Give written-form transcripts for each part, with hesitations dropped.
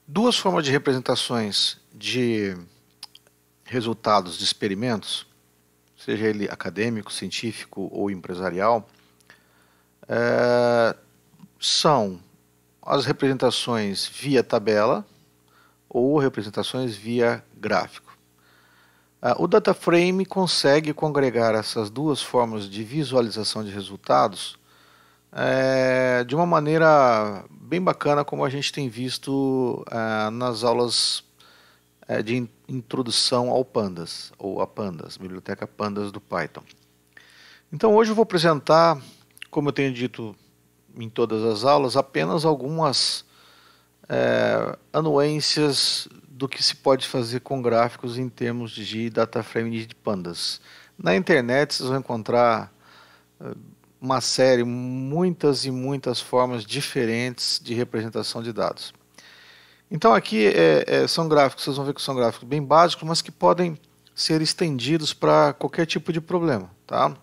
duas formas de representações de resultados de experimentos, seja ele acadêmico, científico ou empresarial, são as representações via tabela ou representações via gráfico. O DataFrame consegue congregar essas duas formas de visualização de resultados de uma maneira bem bacana, como a gente tem visto nas aulas de introdução ao Pandas, ou a Pandas, biblioteca Pandas do Python. Então hoje eu vou apresentar, como eu tenho dito em todas as aulas, apenas algumas anuências do que se pode fazer com gráficos em termos de DataFrame de Pandas. Na internet vocês vão encontrar uma série, muitas e muitas formas diferentes de representação de dados. Então aqui são gráficos, vocês vão ver que são gráficos bem básicos, mas que podem ser estendidos para qualquer tipo de problema, tá?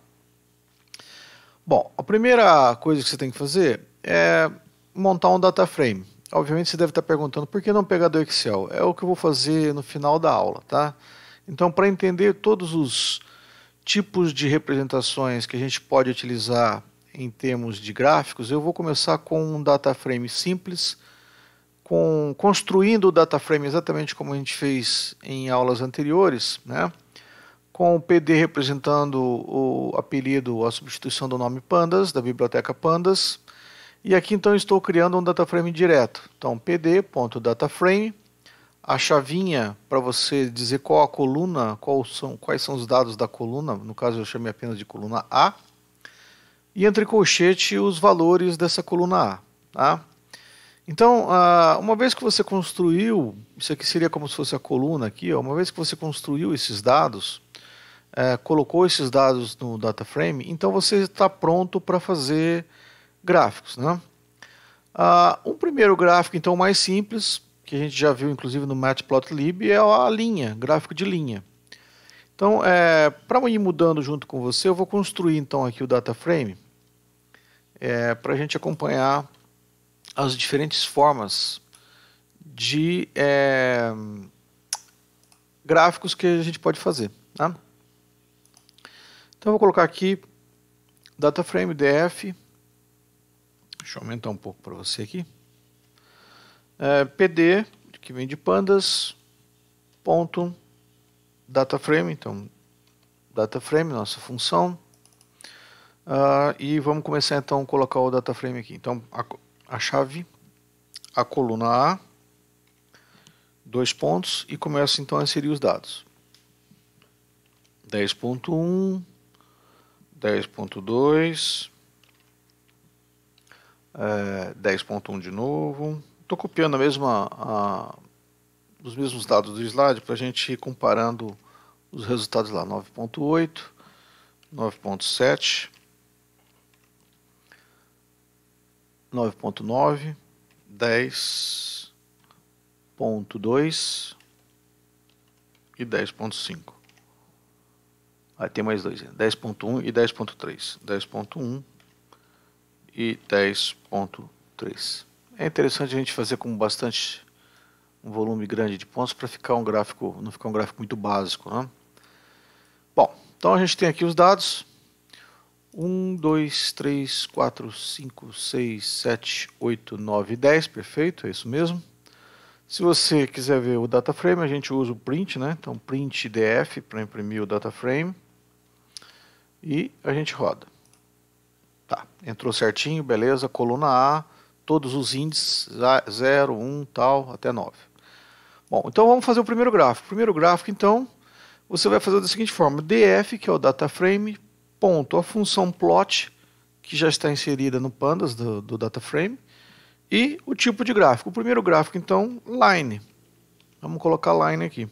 Bom, a primeira coisa que você tem que fazer é montar um DataFrame. Obviamente você deve estar perguntando por que não pegar do Excel? É o que eu vou fazer no final da aula, tá? Então, para entender todos os tipos de representações que a gente pode utilizar em termos de gráficos, eu vou começar com um DataFrame simples, construindo o DataFrame exatamente como a gente fez em aulas anteriores, né? Com o PD representando o apelido, a substituição do nome Pandas, da biblioteca Pandas. E aqui então estou criando um DataFrame direto. Então pd.dataframe, a chavinha para você dizer qual a coluna, quais são os dados da coluna, no caso eu chamei apenas de coluna A, e entre colchete os valores dessa coluna A. Tá? Então, uma vez que você construiu, isso aqui seria como se fosse a coluna aqui, ó, uma vez que você construiu esses dados, colocou esses dados no DataFrame, então você está pronto para fazer gráficos, né? Um primeiro gráfico, então, mais simples, que a gente já viu inclusive no Matplotlib, é a linha, gráfico de linha. Então, para ir mudando junto com você, eu vou construir então aqui o DataFrame para a gente acompanhar as diferentes formas de gráficos que a gente pode fazer. Tá? Então, eu vou colocar aqui DataFrame DF. Deixa eu aumentar um pouco para você aqui. PD, que vem de pandas, ponto, DataFrame, então, DataFrame, nossa função. E vamos começar então a colocar o DataFrame aqui. Então, a chave, a coluna A, 2 pontos, e começo então a inserir os dados. 10.1, 10.2... 10.1 de novo. Estou copiando os mesmos dados do slide para a gente ir comparando os resultados lá. 9.8, 9.7, 9.9, 10.2 e 10.5. Aí tem mais dois, 10.1 e 10.3. 10.1 e 10.3. É interessante a gente fazer com um volume grande de pontos para ficar não ficar um gráfico muito básico, né? Bom, então a gente tem aqui os dados. 1, 2, 3, 4, 5, 6, 7, 8, 9, 10, perfeito, é isso mesmo. Se você quiser ver o DataFrame, a gente usa o print, né? Então print df para imprimir o DataFrame e a gente roda. Tá, entrou certinho, beleza, coluna A, todos os índices, 0, 1, tal, até 9. Bom, então vamos fazer o primeiro gráfico. O primeiro gráfico, então, você vai fazer da seguinte forma, df, que é o DataFrame, ponto, a função plot, que já está inserida no pandas do DataFrame, e o tipo de gráfico. O primeiro gráfico, então, line. Vamos colocar line aqui.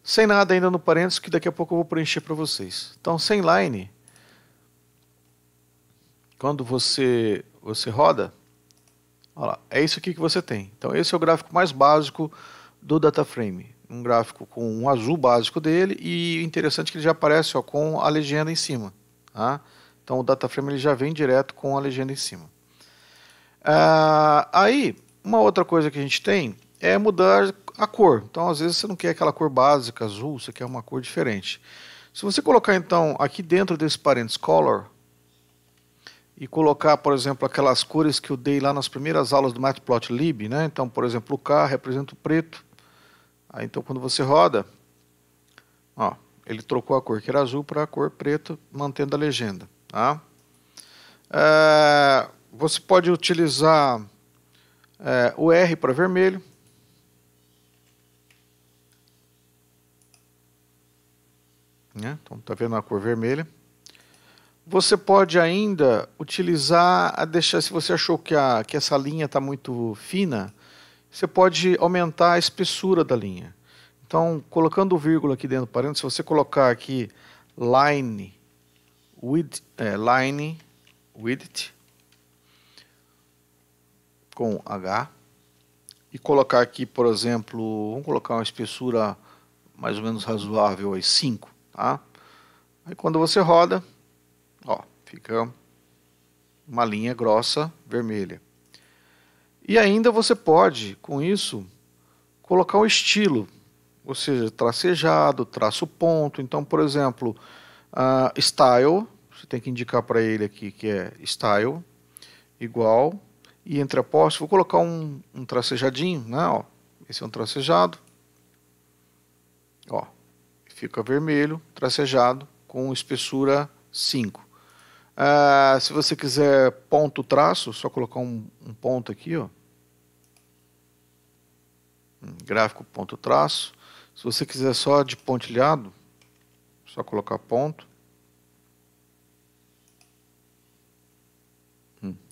Sem nada ainda no parênteses, que daqui a pouco eu vou preencher para vocês. Então, sem line, quando você roda, olha lá, é isso aqui que você tem. Então esse é o gráfico mais básico do DataFrame. Um gráfico com um azul básico dele e interessante que ele já aparece com a legenda em cima. Tá? Então o DataFrame ele já vem direto com a legenda em cima. Aí uma outra coisa que a gente tem é mudar a cor. Então, às vezes, você não quer aquela cor básica, azul, você quer uma cor diferente. Se você colocar, então, aqui dentro desse parênteses color, e colocar, por exemplo, aquelas cores que eu dei lá nas primeiras aulas do Matplotlib, né? Então, por exemplo, o K representa o preto. Aí, então, quando você roda, ó, ele trocou a cor que era azul para a cor preta, mantendo a legenda. Tá? Você pode utilizar o R para vermelho. Né? Então, tá vendo a cor vermelha. Você pode ainda utilizar, se você achou que essa linha está muito fina, você pode aumentar a espessura da linha. Então, colocando o vírgula aqui dentro do parênteses, se você colocar aqui line width com H e colocar aqui, por exemplo, vamos colocar uma espessura mais ou menos razoável, aí 5, tá? Aí quando você roda, ó, fica uma linha grossa vermelha. E ainda você pode, com isso, colocar um estilo, ou seja, tracejado, traço ponto. Então, por exemplo, style, você tem que indicar para ele aqui que é style, igual, e entre apóstrofos, vou colocar um tracejadinho, né? Ó, esse é um tracejado, ó, fica vermelho, tracejado, com espessura 5. Se você quiser ponto traço, só colocar um ponto aqui, ó. Gráfico ponto traço. Se você quiser só de pontilhado, só colocar ponto.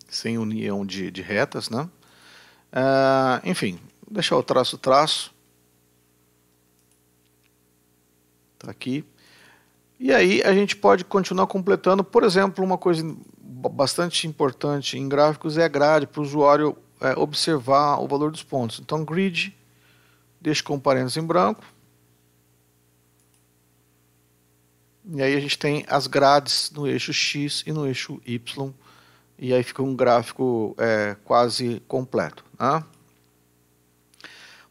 Sem união de retas, né? Enfim, deixar o traço. Tá aqui. E aí a gente pode continuar completando, por exemplo, uma coisa bastante importante em gráficos é a grade, para o usuário observar o valor dos pontos. Então, grid, deixa com parênteses em branco. E aí a gente tem as grades no eixo X e no eixo Y. E aí fica um gráfico quase completo. Né?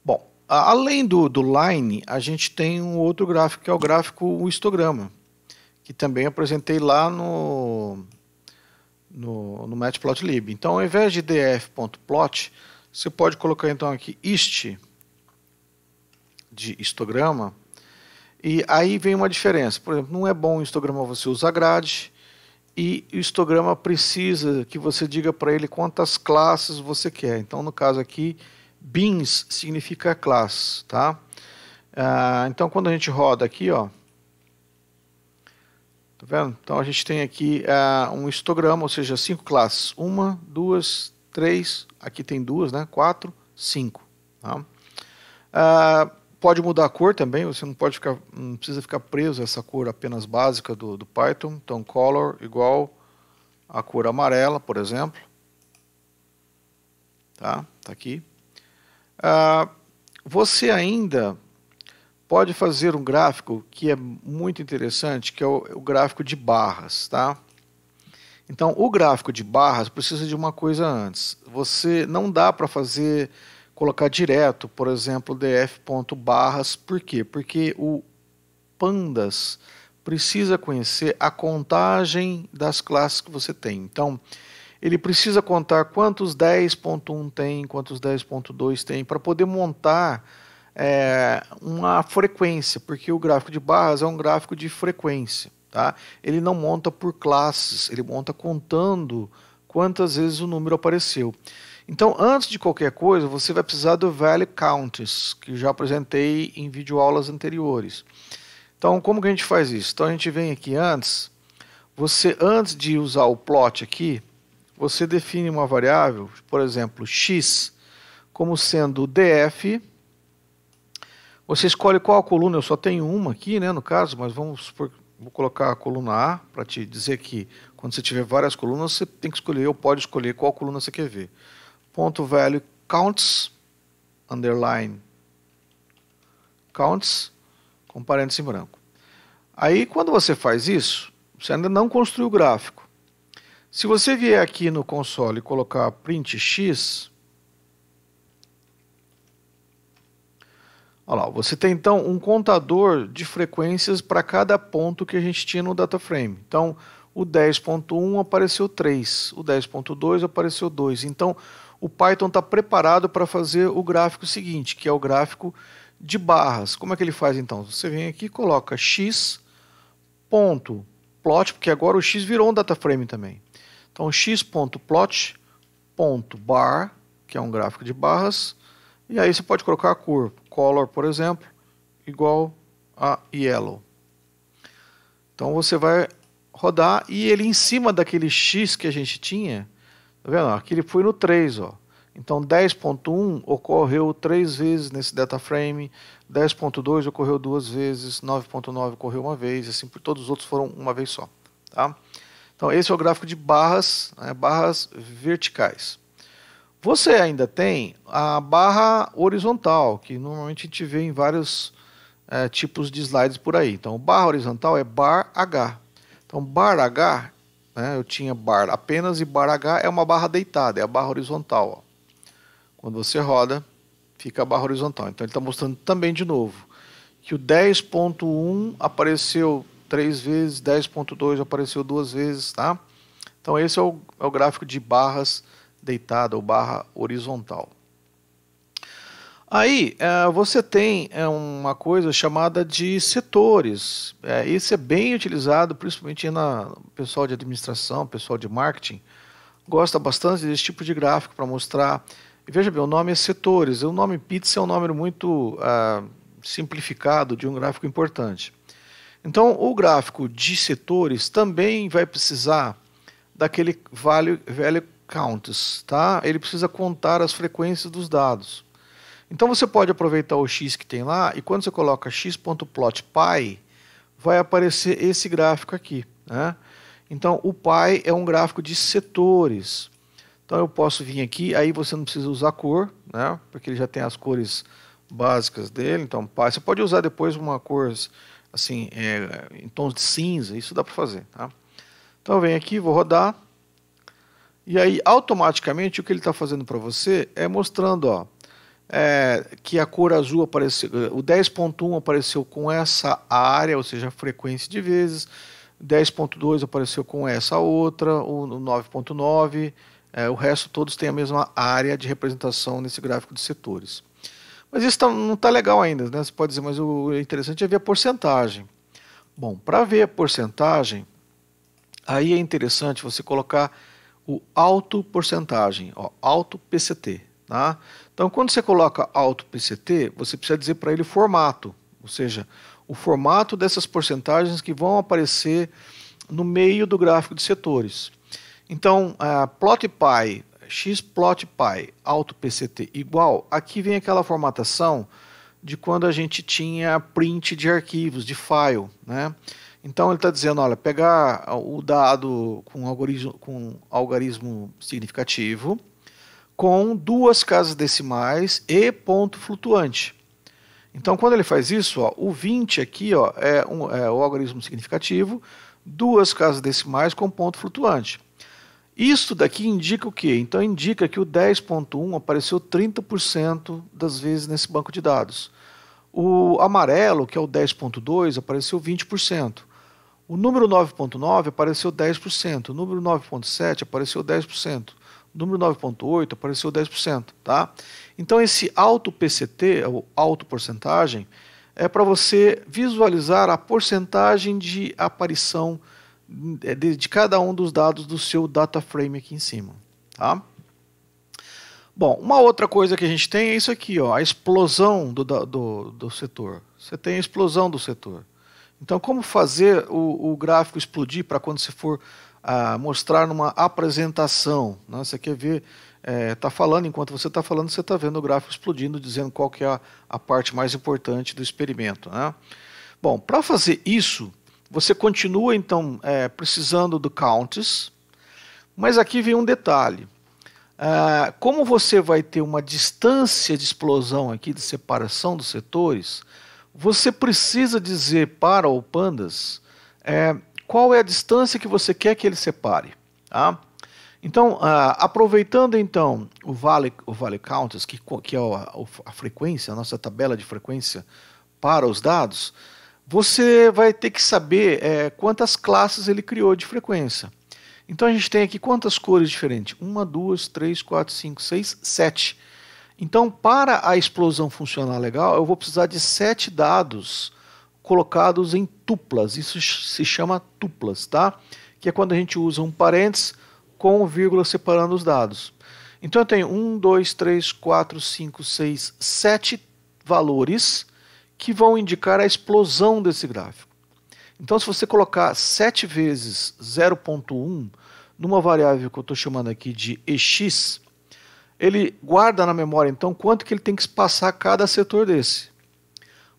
Bom, além do line, a gente tem um outro gráfico, que é o gráfico o histograma, que também apresentei lá no Matplotlib. Então, ao invés de df.plot, você pode colocar então aqui hist de histograma, e aí vem uma diferença. Por exemplo, não é bom o histograma você usar grade, e o histograma precisa que você diga para ele quantas classes você quer. Então, no caso aqui, bins significa classe, tá? Então, quando a gente roda aqui, ó, tá vendo? Então, a gente tem aqui um histograma, ou seja, 5 classes. 1, 2, 3, aqui tem 2, né? 4, 5. Tá? Pode mudar a cor também, você não precisa ficar preso a essa cor apenas básica do Python. Então, color igual a cor amarela, por exemplo. Tá aqui. Você ainda pode fazer um gráfico que é muito interessante, que é o gráfico de barras. Tá? Então, o gráfico de barras precisa de uma coisa antes. Você não dá para colocar direto, por exemplo, df.barras. Por quê? Porque o pandas precisa conhecer a contagem das classes que você tem. Então, ele precisa contar quantos 10.1 tem, quantos 10.2 tem, para poder montar uma frequência, porque o gráfico de barras é um gráfico de frequência. Tá? Ele não monta por classes, ele monta contando quantas vezes o número apareceu. Então, antes de qualquer coisa, você vai precisar do value counts, que já apresentei em videoaulas anteriores. Então, como que a gente faz isso? Então, a gente vem aqui antes de usar o plot aqui, você define uma variável, por exemplo, x, como sendo df. Você escolhe qual coluna, eu só tenho uma aqui, né, no caso, mas vamos supor, vou colocar a coluna A, para te dizer que quando você tiver várias colunas, você tem que escolher, ou pode escolher qual coluna você quer ver. Ponto value counts, underline counts, com parênteses em branco. Aí, quando você faz isso, você ainda não construiu o gráfico. Se você vier aqui no console e colocar print x, Olha lá, você tem então um contador de frequências para cada ponto que a gente tinha no data frame. Então, o 10.1 apareceu 3, o 10.2 apareceu 2. Então, o Python está preparado para fazer o gráfico seguinte, que é o gráfico de barras. Como é que ele faz então? Você vem aqui e coloca x.plot, porque agora o x virou um data frame também. Então, x.plot.bar, que é um gráfico de barras, e aí você pode colocar a cor, color, por exemplo, igual a yellow. Então você vai rodar e ele em cima daquele x que a gente tinha, tá vendo? Aqui ele foi no 3, ó. Então 10.1 ocorreu 3 vezes nesse data frame, 10.2 ocorreu 2 vezes, 9.9 ocorreu uma vez, assim por todos os outros foram uma vez só, tá? Então esse é o gráfico de barras, né, barras verticais. Você ainda tem a barra horizontal, que normalmente a gente vê em vários tipos de slides por aí. Então, barra horizontal é bar H. Então, bar H, né, eu tinha bar apenas e bar H é uma barra deitada, é a barra horizontal. Ó. Quando você roda, fica a barra horizontal. Então, ele está mostrando também de novo que o 10.1 apareceu 3 vezes, 10.2 apareceu 2 vezes, tá? Então, esse é o gráfico de barras deitada ou barra horizontal. Aí você tem uma coisa chamada de setores. Esse é bem utilizado, principalmente na pessoal de administração, pessoal de marketing. Gosta bastante desse tipo de gráfico para mostrar. E veja bem, o nome é setores. O nome pizza é um nome muito simplificado de um gráfico importante. Então, o gráfico de setores também vai precisar daquele value counts, tá? Ele precisa contar as frequências dos dados. Então você pode aproveitar o x que tem lá e quando você coloca x.plotPy, vai aparecer esse gráfico aqui, né? Então o py é um gráfico de setores. Então eu posso vir aqui, aí você não precisa usar cor, né? Porque ele já tem as cores básicas dele. Então py, você pode usar depois uma cor assim em tons de cinza, isso dá para fazer, tá? Então eu venho aqui, vou rodar. E aí, automaticamente, o que ele está fazendo para você é mostrando ó, que a cor azul apareceu, o 10.1 apareceu com essa área, ou seja, a frequência de vezes, 10.2 apareceu com essa outra, o 9.9, o resto todos têm a mesma área de representação nesse gráfico de setores. Mas isso não está legal ainda, né? Você pode dizer, mas o interessante é ver a porcentagem. Bom, para ver a porcentagem, aí é interessante você colocar o auto porcentagem, ó, auto PCT, tá? Então, quando você coloca auto PCT, você precisa dizer para ele o formato, ou seja, o formato dessas porcentagens que vão aparecer no meio do gráfico de setores. Então, plotpy, xplotpy, auto PCT igual, aqui vem aquela formatação de quando a gente tinha print de arquivos, de file, né? Então ele está dizendo, olha, pegar o dado com algarismo significativo, com 2 casas decimais e ponto flutuante. Então quando ele faz isso, ó, o 20 aqui ó, é o algarismo significativo, 2 casas decimais com ponto flutuante. Isso daqui indica o quê? Então indica que o 10.1 apareceu 30% das vezes nesse banco de dados. O amarelo, que é o 10.2, apareceu 20%. O número 9.9 apareceu 10%, o número 9.7 apareceu 10%, o número 9.8 apareceu 10%, tá? Então esse auto PCT, ou auto porcentagem, é para você visualizar a porcentagem de aparição de cada um dos dados do seu data frame aqui em cima, tá? Bom, uma outra coisa que a gente tem é isso aqui, ó, a explosão do setor. Você tem a explosão do setor. Então, como fazer o gráfico explodir para quando você for mostrar numa apresentação? Né? Você quer ver, está falando, enquanto você está falando, você está vendo o gráfico explodindo, dizendo qual que é a parte mais importante do experimento. Né? Bom, para fazer isso, você continua, então, precisando do counts, mas aqui vem um detalhe. Como você vai ter uma distância de explosão aqui, de separação dos setores, você precisa dizer para o pandas qual é a distância que você quer que ele separe. Tá? Então, aproveitando então o Valley Counters, que é a frequência, a nossa tabela de frequência para os dados, você vai ter que saber quantas classes ele criou de frequência. Então a gente tem aqui quantas cores diferentes? 1, 2, 3, 4, 5, 6, 7. Então, para a explosão funcionar legal, eu vou precisar de 7 dados colocados em tuplas. Isso se chama tuplas, tá? Que é quando a gente usa um parênteses com vírgula separando os dados. Então eu tenho 1, 2, 3, 4, 5, 6, 7 valores que vão indicar a explosão desse gráfico. Então, se você colocar 7 vezes 0.1 numa variável que eu estou chamando aqui de EX, ele guarda na memória, então, quanto que ele tem que passar cada setor desse.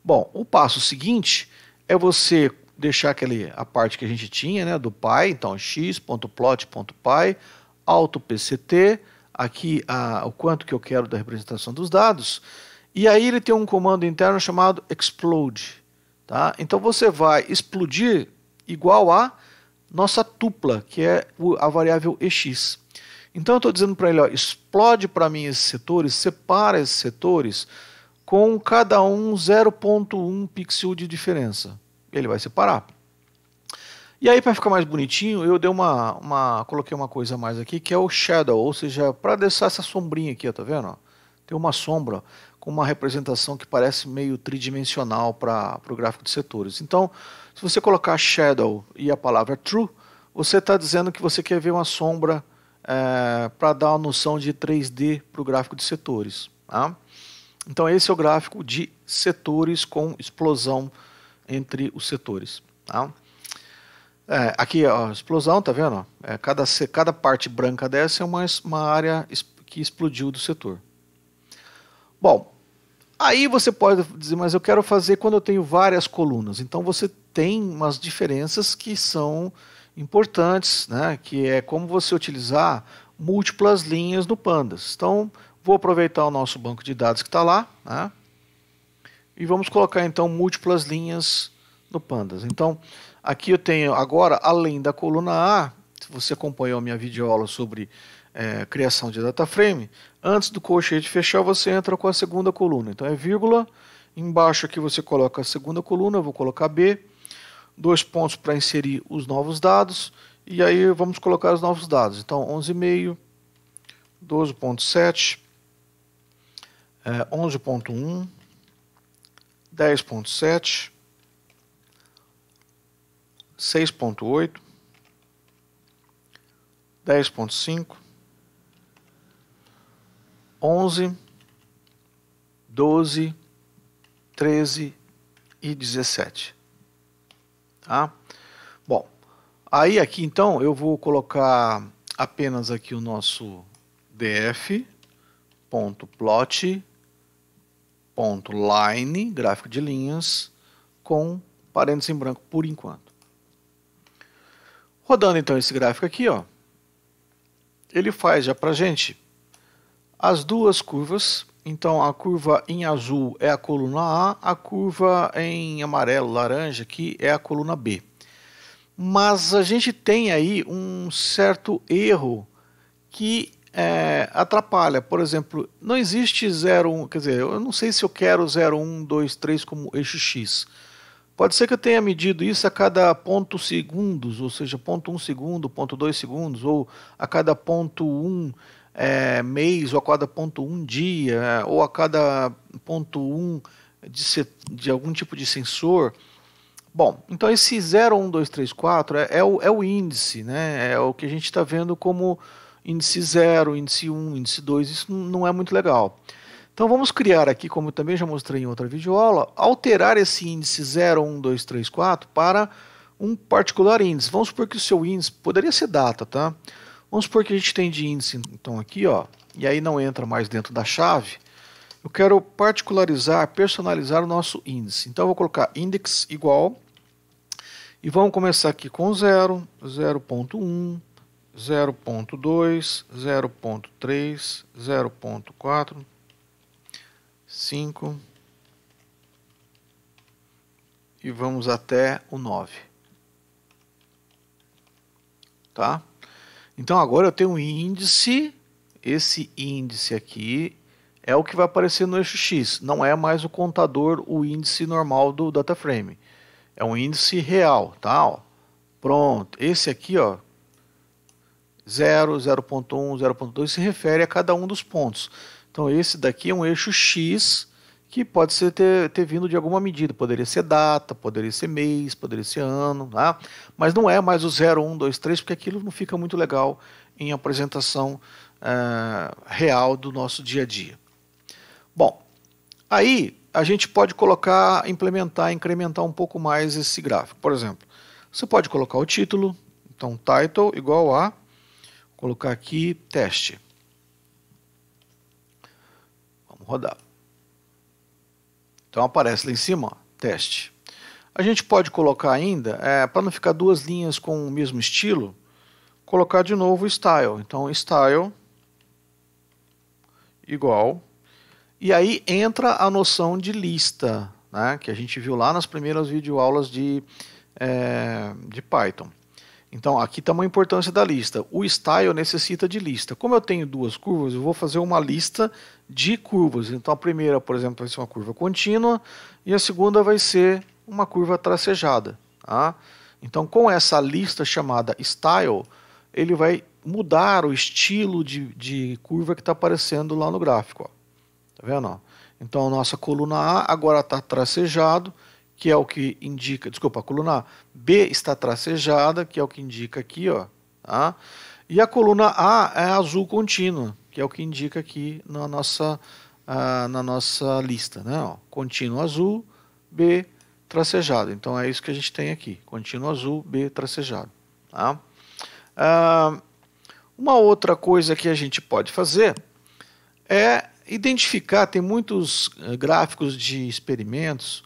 Bom, o passo seguinte é você deixar a parte que a gente tinha, né, do py, então x.plot.py, AutoPCT, aqui o quanto que eu quero da representação dos dados, e aí ele tem um comando interno chamado explode. Tá? Então você vai explodir igual a nossa tupla, que é a variável EX. Então eu estou dizendo para ele, ó, explode para mim esses setores, separa esses setores com cada um 0.1 pixel de diferença. Ele vai separar. E aí, para ficar mais bonitinho, eu dei coloquei uma coisa a mais aqui, que é o shadow, ou seja, para deixar essa sombrinha aqui, ó, tá vendo? Tem uma sombra com uma representação que parece meio tridimensional para o gráfico de setores. Então, se você colocar shadow e a palavra true, você está dizendo que você quer ver uma sombra para dar uma noção de 3D para o gráfico de setores. Tá? Então, esse é o gráfico de setores com explosão entre os setores. Tá? Aqui a explosão, tá vendo? Cada parte branca dessa é uma área que explodiu do setor. Bom, aí você pode dizer, mas eu quero fazer quando eu tenho várias colunas. Então você tem umas diferenças que são importantes, né? Que é como você utilizar múltiplas linhas no Pandas. Então vou aproveitar o nosso banco de dados que está lá, né? E vamos colocar então múltiplas linhas no Pandas. Então aqui eu tenho agora, além da coluna A, se você acompanhou a minha videoaula sobre criação de data frame, antes do colchete fechar você entra com a segunda coluna. Então é vírgula, embaixo aqui você coloca a segunda coluna, eu vou colocar B, 2 pontos para inserir os novos dados, e aí vamos colocar os novos dados. Então 11,5, 12.7, 11.1, 10.7, 6.8, 10.5, 11, 12, 13 e 17. Tá? Bom, aí aqui então eu vou colocar apenas aqui o nosso df.plot.line, gráfico de linhas, com parênteses em branco por enquanto. Rodando então esse gráfico aqui, ó, ele faz já pra gente as duas curvas. Então a curva em azul é a coluna A, a curva em amarelo, laranja aqui é a coluna B. Mas a gente tem aí um certo erro que atrapalha. Por exemplo, não existe 0, 1, quer dizer, eu não sei se eu quero 0, 1, 2, 3 como eixo X. Pode ser que eu tenha medido isso a cada ponto segundos, ou seja, ponto 1 segundo, ponto 2 segundos, ou a cada ponto 1 mês, ou a cada ponto 1 dia, ou a cada ponto 1 de algum tipo de sensor. Bom, então esse 0, 1, 2, 3, 4 é o índice, né? É o que a gente está vendo como índice 0, índice 1, índice 2, isso não é muito legal. Então vamos criar aqui, como eu também já mostrei em outra videoaula, alterar esse índice 0, 1, 2, 3, 4 para um particular índice. Vamos supor que o seu índice poderia ser data, tá? Vamos supor que a gente tem de índice, então aqui, ó, e aí não entra mais dentro da chave. Eu quero particularizar, personalizar o nosso índice. Então eu vou colocar index igual, e vamos começar aqui com 0, 0.1, 0.2, 0.3, 0.4, 5 e vamos até o 9. Tá? Então agora eu tenho um índice, esse índice aqui é o que vai aparecer no eixo X, não é mais o contador, o índice normal do data frame. É um índice real, tá? Ó, pronto, esse aqui, ó, 0, 0.1, 0.2 se refere a cada um dos pontos. Então esse daqui é um eixo X que pode ser ter vindo de alguma medida. Poderia ser data, poderia ser mês, poderia ser ano, tá? Mas não é mais o 0, 1, 2, 3, porque aquilo não fica muito legal em apresentação real do nosso dia a dia. Bom, aí a gente pode colocar, implementar, incrementar um pouco mais esse gráfico. Por exemplo, você pode colocar o título, então title igual a, colocar aqui teste. Vamos rodar. Então aparece lá em cima, ó, teste. A gente pode colocar ainda, para não ficar duas linhas com o mesmo estilo, colocar de novo o style. Então style igual. E aí entra a noção de lista, né, que a gente viu lá nas primeiras videoaulas de Python. Então aqui está uma importância da lista. O style necessita de lista. Como eu tenho duas curvas, eu vou fazer uma lista de curvas. Então a primeira, por exemplo, vai ser uma curva contínua e a segunda vai ser uma curva tracejada. Tá? Então com essa lista chamada style, ele vai mudar o estilo de curva que está aparecendo lá no gráfico. Ó. Tá vendo? Ó? Então a nossa coluna A agora está tracejado, que é o que indica, desculpa, a coluna B está tracejada, que é o que indica aqui, ó, tá? E a coluna A é azul contínua, que é o que indica aqui na nossa lista, né? Ó, contínuo azul, B tracejado. Então é isso que a gente tem aqui, contínuo azul, B tracejado. Tá? Uma outra coisa que a gente pode fazer é identificar, tem muitos gráficos de experimentos,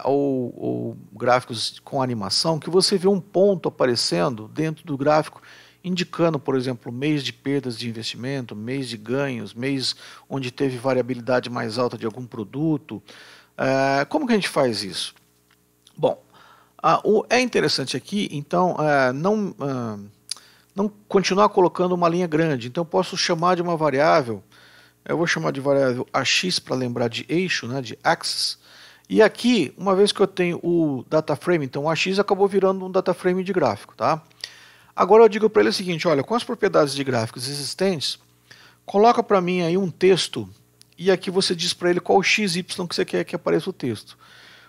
ou gráficos com animação, que você vê um ponto aparecendo dentro do gráfico, indicando, por exemplo, mês de perdas de investimento, mês de ganhos, mês onde teve variabilidade mais alta de algum produto. Como que a gente faz isso? Bom, é interessante aqui, então, não continuar colocando uma linha grande. Então eu posso chamar de uma variável, eu vou chamar de variável AX para lembrar de eixo, né, de axis. E aqui, uma vez que eu tenho o data frame, então o AX acabou virando um data frame de gráfico, tá? Agora eu digo para ele o seguinte, olha, com as propriedades de gráficos existentes, coloca para mim aí um texto e aqui você diz para ele qual x, y que você quer que apareça o texto.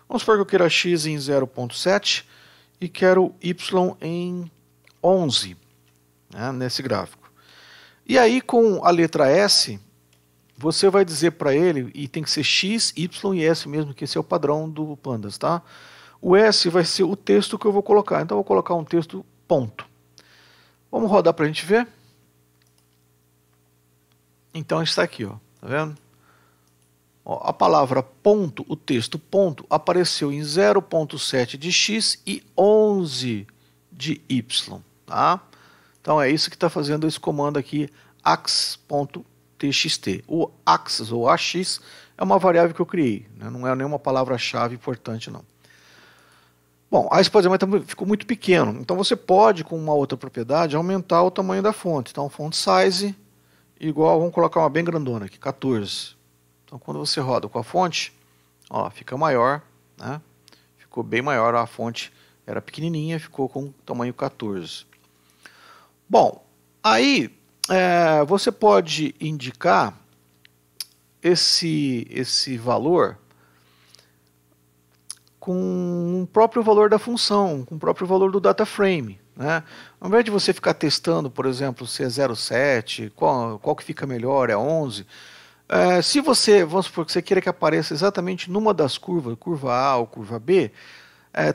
Vamos supor que eu quero x em 0.7 e quero y em 11, né, nesse gráfico. E aí com a letra S, você vai dizer para ele, e tem que ser X, Y e S mesmo, que esse é o padrão do Pandas, tá? O S vai ser o texto que eu vou colocar, então eu vou colocar um texto ponto. Vamos rodar para a gente ver? Então está aqui, ó, tá vendo? Ó, a palavra ponto, o texto ponto, apareceu em 0.7 de X e 11 de Y, tá? Então é isso que está fazendo esse comando aqui, ax.txt. O axis ou ax é uma variável que eu criei, né? Não é nenhuma palavra-chave importante não. Bom, aí você pode dizer, mas ficou muito pequeno. Então você pode, com uma outra propriedade, aumentar o tamanho da fonte. Então font size igual, vamos colocar uma bem grandona aqui, 14. Então quando você roda com a fonte, ó, fica maior, né? Ficou bem maior, a fonte era pequenininha, ficou com tamanho 14. Bom, aí você pode indicar esse valor com o próprio valor da função, com o próprio valor do data frame, né? Ao invés de você ficar testando, por exemplo, se é 0,7, qual que fica melhor, é 11. Se você, vamos supor que você queira que apareça exatamente numa das curvas, curva A ou curva B,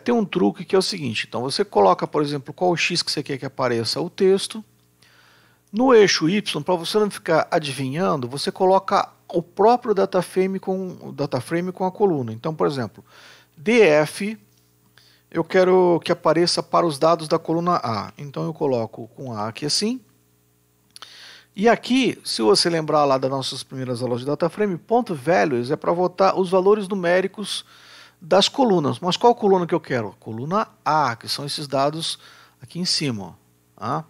tem um truque que é o seguinte, então você coloca, por exemplo, qual o X que você quer que apareça o texto. No eixo Y, para você não ficar adivinhando, você coloca o próprio data frame com a coluna. Então, por exemplo, DF, eu quero que apareça para os dados da coluna A. Então eu coloco com A aqui assim. E aqui, se você lembrar lá das nossas primeiras aulas de data frame, ponto values é para botar os valores numéricos das colunas. Mas qual coluna que eu quero? Coluna A, que são esses dados aqui em cima. Ó, tá?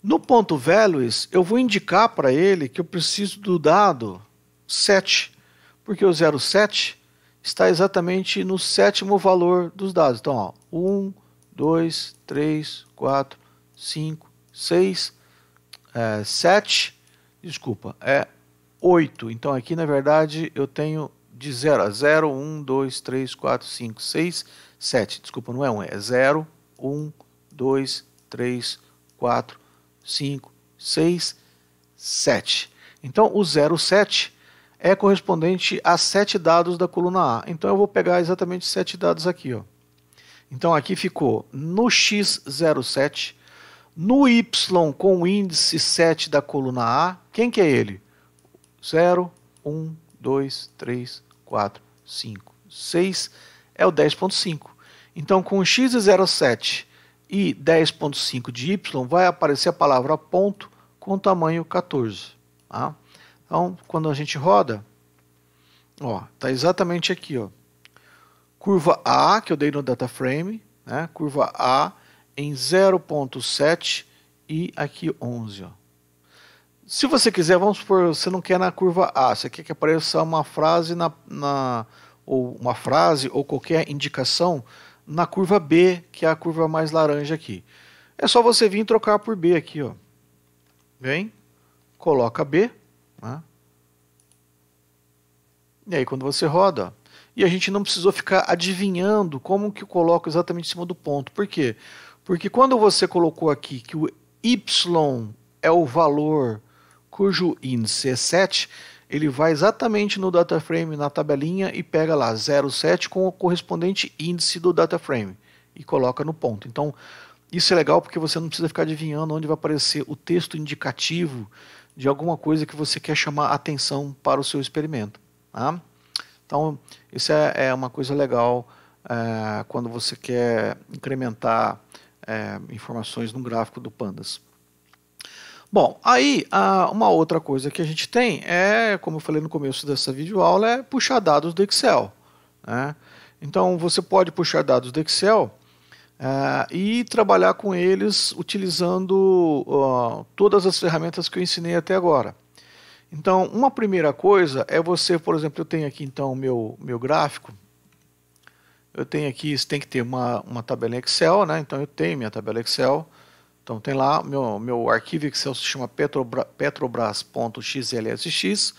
No ponto values, eu vou indicar para ele que eu preciso do dado 7, porque o 07 está exatamente no sétimo valor dos dados. Então, ó, 1, 2, 3, 4, 5, 6, 7, desculpa, 8. Então, aqui, na verdade, eu tenho de 0 a 0, 1, 2, 3, 4, 5, 6, 7. Desculpa, não é 1, é 0, 1, 2, 3, 4, 5, 6, 7. Então, o 07 é correspondente a 7 dados da coluna A. Então, eu vou pegar exatamente 7 dados aqui, ó. Então, aqui ficou no X07, no Y com o índice 7 da coluna A. Quem que é ele? 0, 1, 2, 3, 4, 5, 6. É o 10.5. Então, com o X07 e 10.5 de Y, vai aparecer a palavra ponto com tamanho 14. Tá? Então, quando a gente roda, está exatamente aqui. Ó. Curva A, que eu dei no data frame, né? Curva A em 0.7 e aqui 11. Ó. Se você quiser, vamos supor, você não quer na curva A, você quer que apareça uma frase ou uma frase ou qualquer indicação na curva B, que é a curva mais laranja aqui. É só você vir trocar por B aqui, ó. Vem, coloca B, né? E aí quando você roda, ó, e a gente não precisou ficar adivinhando como que eu coloco exatamente em cima do ponto. Por quê? Porque quando você colocou aqui que o Y é o valor cujo índice é 7, ele vai exatamente no data frame, na tabelinha, e pega lá 0,7 com o correspondente índice do data frame e coloca no ponto. Então, isso é legal porque você não precisa ficar adivinhando onde vai aparecer o texto indicativo de alguma coisa que você quer chamar atenção para o seu experimento. Tá? Então, isso é uma coisa legal quando você quer incrementar informações no gráfico do Pandas. Bom, aí uma outra coisa que a gente tem como eu falei no começo dessa videoaula, é puxar dados do Excel. Né? Então você pode puxar dados do Excel e trabalhar com eles utilizando todas as ferramentas que eu ensinei até agora. Então, uma primeira coisa é você, por exemplo, eu tenho aqui então o meu gráfico. Eu tenho aqui, você tem que ter uma tabela Excel, né? Então eu tenho minha tabela Excel. Então tem lá, meu arquivo Excel se chama petrobras.xlsx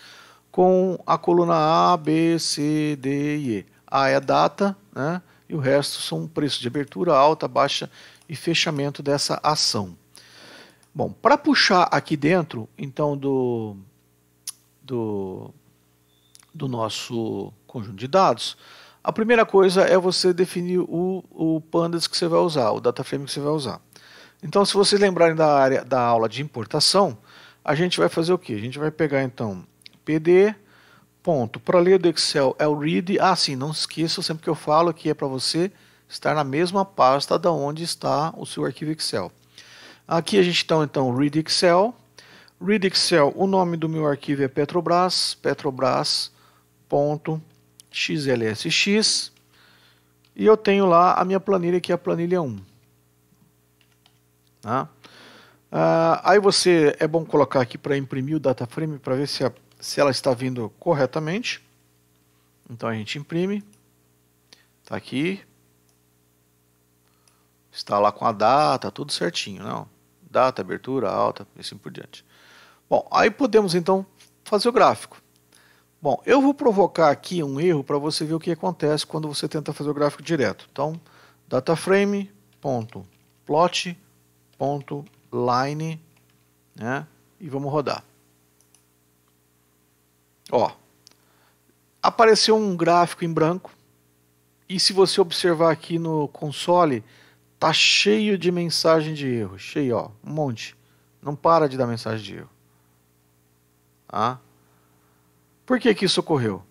com a coluna A, B, C, D e E. A é a data, né? E o resto são preços de abertura, alta, baixa e fechamento dessa ação. Bom, para puxar aqui dentro, então, do nosso conjunto de dados, a primeira coisa é você definir o pandas que você vai usar, o data frame que você vai usar. Então, se vocês lembrarem da área da aula de importação, a gente vai fazer o quê? A gente vai pegar, então, PD, ponto, para ler do Excel é o read. Ah, sim, não se esqueça, sempre que eu falo que é para você estar na mesma pasta da onde está o seu arquivo Excel. Aqui a gente está, então, read Excel. Read Excel, o nome do meu arquivo é Petrobras, petrobras.xlsx. E eu tenho lá a minha planilha, que é a planilha 1. Tá? Aí é bom colocar aqui para imprimir o data frame para ver se ela está vindo corretamente. Então a gente imprime, está aqui, está lá com a data, tudo certinho, não? Data, abertura, alta e assim por diante. Bom, aí podemos então fazer o gráfico. Bom, eu vou provocar aqui um erro para você ver o que acontece quando você tenta fazer o gráfico direto. Então, dataframe.plot.line, né? E vamos rodar. Ó, apareceu um gráfico em branco e se você observar aqui no console, tá cheio de mensagem de erro, cheio, ó, um monte. Não para de dar mensagem de erro. Tá? Por que isso ocorreu?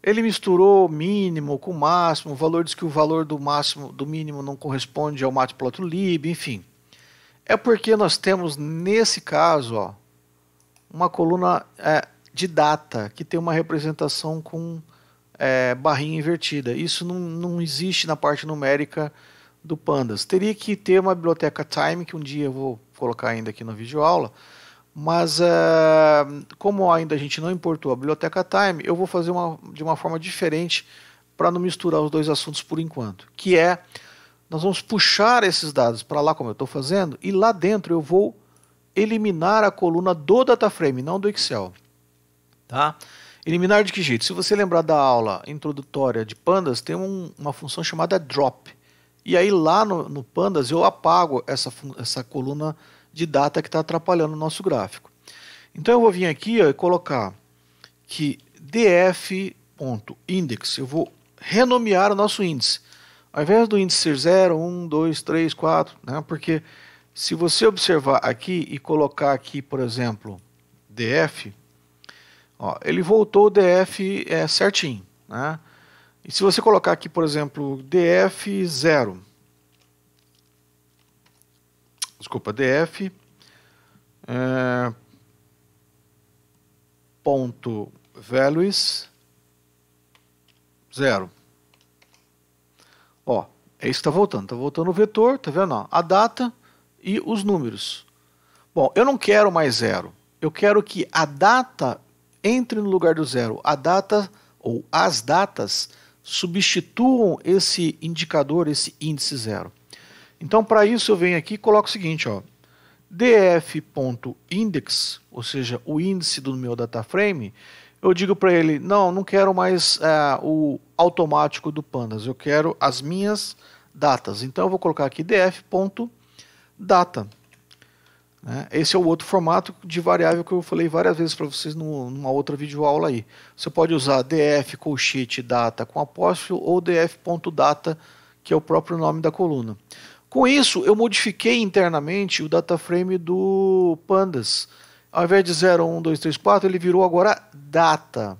Ele misturou mínimo com máximo, o valor diz que o valor do mínimo não corresponde ao matplotlib, enfim. É porque nós temos nesse caso, ó, uma coluna de data que tem uma representação com barrinha invertida. Isso não existe na parte numérica do Pandas. Teria que ter uma biblioteca time, que um dia eu vou colocar ainda aqui na videoaula, mas como ainda a gente não importou a biblioteca Time, eu vou fazer de uma forma diferente para não misturar os dois assuntos por enquanto, que é, nós vamos puxar esses dados para lá como eu estou fazendo, e lá dentro eu vou eliminar a coluna do DataFrame, não do Excel. Tá? Eliminar de que jeito? Se você lembrar da aula introdutória de Pandas, tem uma função chamada drop. E aí lá no Pandas eu apago essa coluna de data que está atrapalhando o nosso gráfico. Então eu vou vir aqui, ó, e colocar que df.index, eu vou renomear o nosso índice. Ao invés do índice ser 0, 1, 2, 3, 4, né, porque se você observar aqui e colocar aqui, por exemplo, df, ó, ele voltou o df certinho. Né? E se você colocar aqui, por exemplo, df0, desculpa, df ponto values 0. Ó, é isso que está voltando o vetor, tá vendo? Ó, a data e os números. Bom, eu não quero mais 0, eu quero que a data entre no lugar do 0, a data ou as datas substituam esse indicador, esse índice 0. Então, para isso eu venho aqui e coloco o seguinte, ó, df.index, ou seja, o índice do meu data frame, eu digo para ele, não quero mais o automático do Pandas, eu quero as minhas datas. Então eu vou colocar aqui df.data. Né? Esse é o outro formato de variável que eu falei várias vezes para vocês numa outra videoaula aí. Você pode usar df colchete data com apóstrofo ou df.data, que é o próprio nome da coluna. Com isso, eu modifiquei internamente o data frame do Pandas. Ao invés de 0, 1, 2, 3, 4, ele virou agora data.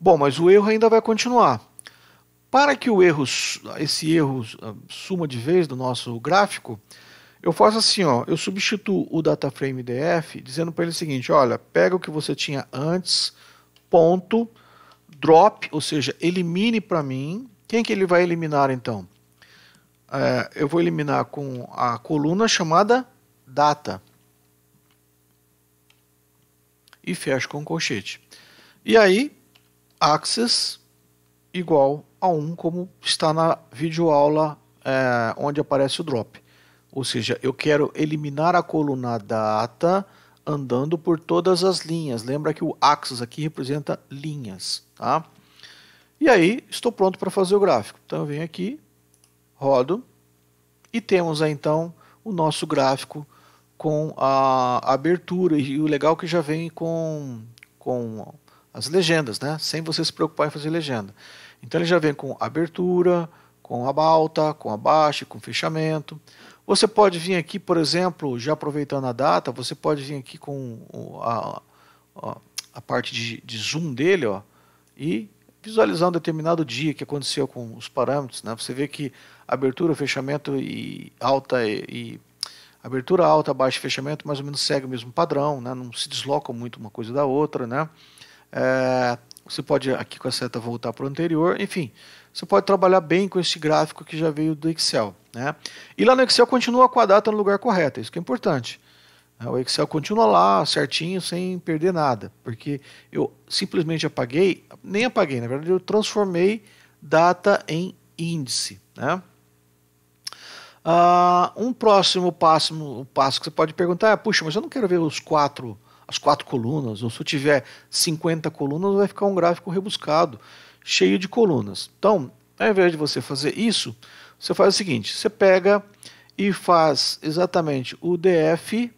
Bom, mas o erro ainda vai continuar. Para que esse erro suma de vez do nosso gráfico, eu faço assim, ó, eu substituo o data frame df dizendo para ele o seguinte, olha, pega o que você tinha antes, ponto, drop, ou seja, elimine para mim. Quem que ele vai eliminar então? Eu vou eliminar com a coluna chamada data. E fecho com colchete. E aí, access igual a 1, como está na videoaula onde aparece o drop. Ou seja, eu quero eliminar a coluna data andando por todas as linhas. Lembra que o axis aqui representa linhas. Tá? E aí, estou pronto para fazer o gráfico. Então eu venho aqui, rodo, e temos aí então o nosso gráfico com a abertura, e o legal é que já vem com as legendas, né? Sem você se preocupar em fazer legenda. Então ele já vem com abertura, com abalta, com abaixe, com fechamento. Você pode vir aqui, por exemplo, já aproveitando a data, você pode vir aqui com a parte de zoom dele, ó, e visualizar um determinado dia que aconteceu com os parâmetros, né? Você vê que abertura, fechamento e alta e abertura alta, baixa e fechamento mais ou menos segue o mesmo padrão, né? Não se deslocam muito uma coisa da outra, né? Você pode aqui com a seta voltar para o anterior, enfim, você pode trabalhar bem com esse gráfico que já veio do Excel, né? E lá no Excel continua com a data no lugar correto, isso que é importante. O Excel continua lá certinho sem perder nada, porque eu simplesmente apaguei, nem apaguei, na verdade eu transformei data em índice, né? Um próximo passo que você pode perguntar é, puxa, mas eu não quero ver as quatro colunas, ou se eu tiver 50 colunas vai ficar um gráfico rebuscado, cheio de colunas. Então, ao invés de você fazer isso, você faz o seguinte, você pega e faz exatamente o DF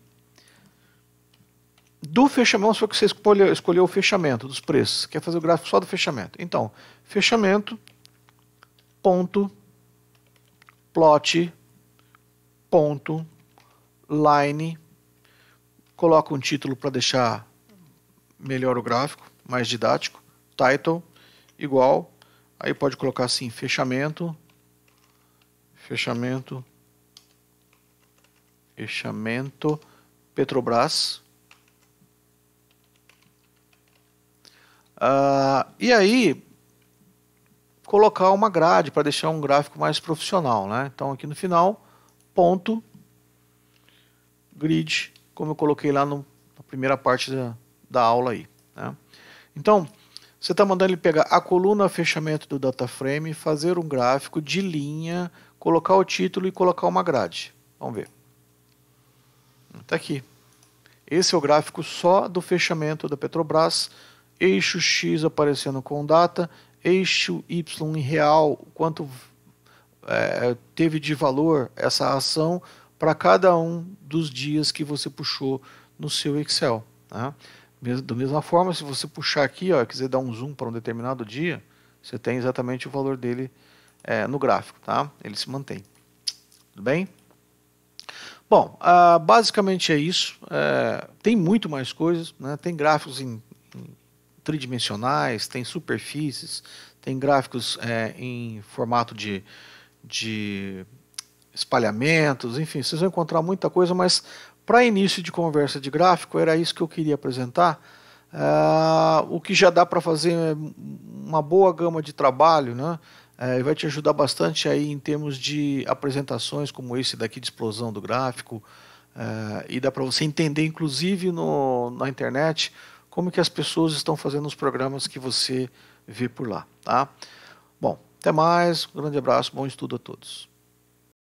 do fechamento, só que você escolheu o fechamento dos preços, quer fazer o gráfico só do fechamento. Então, fechamento, ponto, plot, ponto, line, coloca um título para deixar melhor o gráfico, mais didático, title, igual, aí pode colocar assim, fechamento, Petrobras, e aí colocar uma grade para deixar um gráfico mais profissional, né? Então aqui no final, ponto, grid, como eu coloquei lá na primeira parte da aula aí, né? Então, você está mandando ele pegar a coluna fechamento do DataFrame, fazer um gráfico de linha, colocar o título e colocar uma grade. Vamos ver. Está aqui. Esse é o gráfico só do fechamento da Petrobras, eixo X aparecendo com data, eixo Y em real, quanto teve de valor essa ação para cada um dos dias que você puxou no seu Excel, tá? Da mesma forma, se você puxar aqui, ó, quiser dar um zoom para um determinado dia, você tem exatamente o valor dele no gráfico, tá? Ele se mantém. Tudo bem? Bom, basicamente é isso. Tem muito mais coisas, né? Tem gráficos em tridimensionais, tem superfícies, tem gráficos em formato de espalhamentos, enfim, vocês vão encontrar muita coisa, mas para início de conversa de gráfico era isso que eu queria apresentar. O que já dá para fazer uma boa gama de trabalho, né? Vai te ajudar bastante aí em termos de apresentações como esse daqui de explosão do gráfico, e dá para você entender inclusive na internet como que as pessoas estão fazendo os programas que você vê por lá, tá? Bom, até mais, um grande abraço, bom estudo a todos.